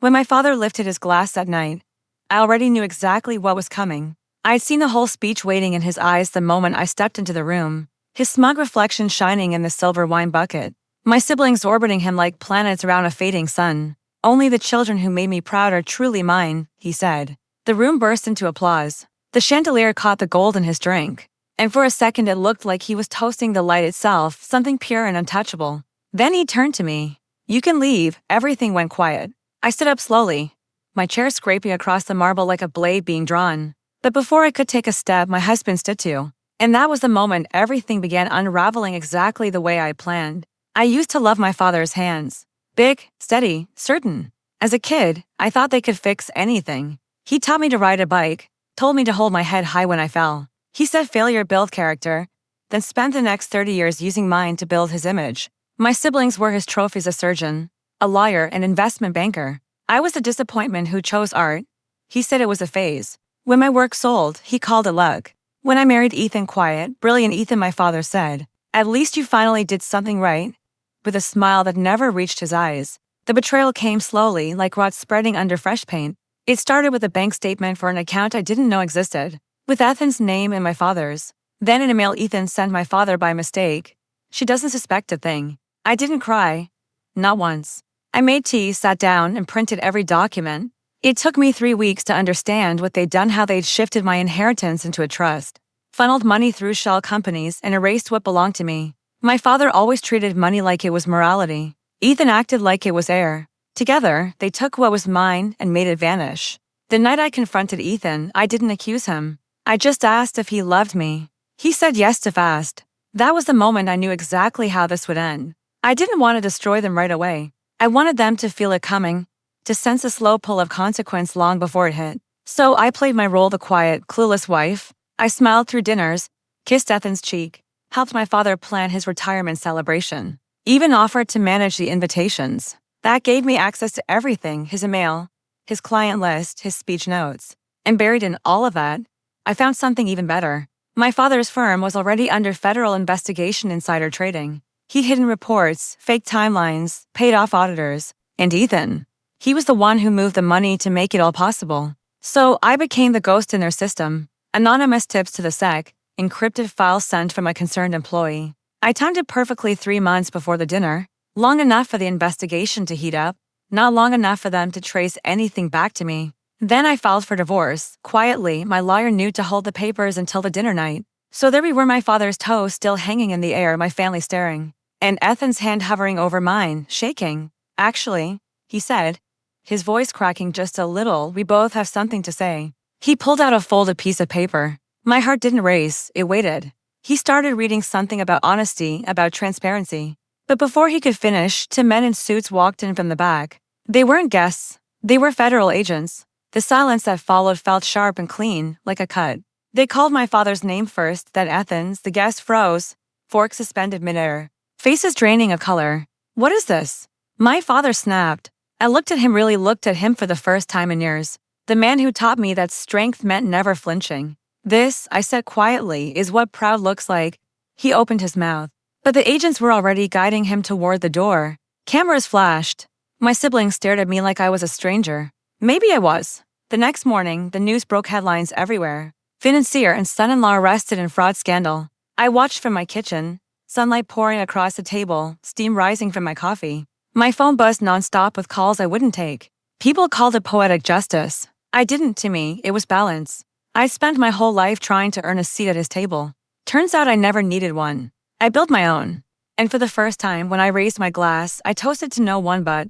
When my father lifted his glass that night, I already knew exactly what was coming. I had seen the whole speech waiting in his eyes the moment I stepped into the room, his smug reflection shining in the silver wine bucket, my siblings orbiting him like planets around a fading sun. "Only the children who made me proud are truly mine," he said. The room burst into applause. The chandelier caught the gold in his drink, and for a second it looked like he was toasting the light itself, something pure and untouchable. Then he turned to me. "You can leave." Everything went quiet. I stood up slowly, my chair scraping across the marble like a blade being drawn. But before I could take a step, my husband stood too. And that was the moment everything began unraveling exactly the way I planned. I used to love my father's hands. Big, steady, certain. As a kid, I thought they could fix anything. He taught me to ride a bike, told me to hold my head high when I fell. He said failure built character, then spent the next 30 years using mine to build his image. My siblings were his trophies: a surgeon, a lawyer, an investment banker. I was the disappointment who chose art. He said it was a phase. When my work sold, he called it luck. When I married Ethan, quiet, brilliant Ethan, my father said, "At least you finally did something right," with a smile that never reached his eyes. The betrayal came slowly, like rot spreading under fresh paint. It started with a bank statement for an account I didn't know existed, with Ethan's name and my father's. Then in a mail Ethan sent my father by mistake. "She doesn't suspect a thing." I didn't cry. Not once. I made tea, sat down, and printed every document. It took me 3 weeks to understand what they'd done, how they'd shifted my inheritance into a trust, funneled money through shell companies, and erased what belonged to me. My father always treated money like it was morality. Ethan acted like it was air. Together, they took what was mine and made it vanish. The night I confronted Ethan, I didn't accuse him. I just asked if he loved me. He said yes too fast. That was the moment I knew exactly how this would end. I didn't want to destroy them right away. I wanted them to feel it coming, to sense a slow pull of consequence long before it hit. So I played my role, the quiet, clueless wife. I smiled through dinners, kissed Ethan's cheek, helped my father plan his retirement celebration, even offered to manage the invitations. That gave me access to everything: his email, his client list, his speech notes. And buried in all of that, I found something even better. My father's firm was already under federal investigation: insider trading. He'd hidden reports, fake timelines, paid off auditors. And Ethan, he was the one who moved the money to make it all possible. So I became the ghost in their system. Anonymous tips to the SEC, encrypted files sent from a concerned employee. I timed it perfectly: 3 months before the dinner. Long enough for the investigation to heat up, not long enough for them to trace anything back to me. Then I filed for divorce. Quietly, my lawyer knew to hold the papers until the dinner night. So there we were, my father's toes still hanging in the air, my family staring, and Ethan's hand hovering over mine, shaking. "Actually," he said, his voice cracking just a little, "we both have something to say." He pulled out a folded piece of paper. My heart didn't race, it waited. He started reading something about honesty, about transparency. But before he could finish, 2 men in suits walked in from the back. They weren't guests. They were federal agents. The silence that followed felt sharp and clean, like a cut. They called my father's name first, then Ethan's. The guest froze, fork suspended midair, faces draining of color. "What is this?" My father snapped. I looked at him, really looked at him for the first time in years. The man who taught me that strength meant never flinching. "This," I said quietly, "is what proud looks like." He opened his mouth, but the agents were already guiding him toward the door. Cameras flashed. My siblings stared at me like I was a stranger. Maybe I was. The next morning, the news broke, headlines everywhere. Financier and son-in-law arrested in fraud scandal. I watched from my kitchen, sunlight pouring across the table, steam rising from my coffee. My phone buzzed nonstop with calls I wouldn't take. People called it poetic justice. I didn't. To me, it was balance. I spent my whole life trying to earn a seat at his table. Turns out I never needed one. I built my own. And for the first time, when I raised my glass, I toasted to no one but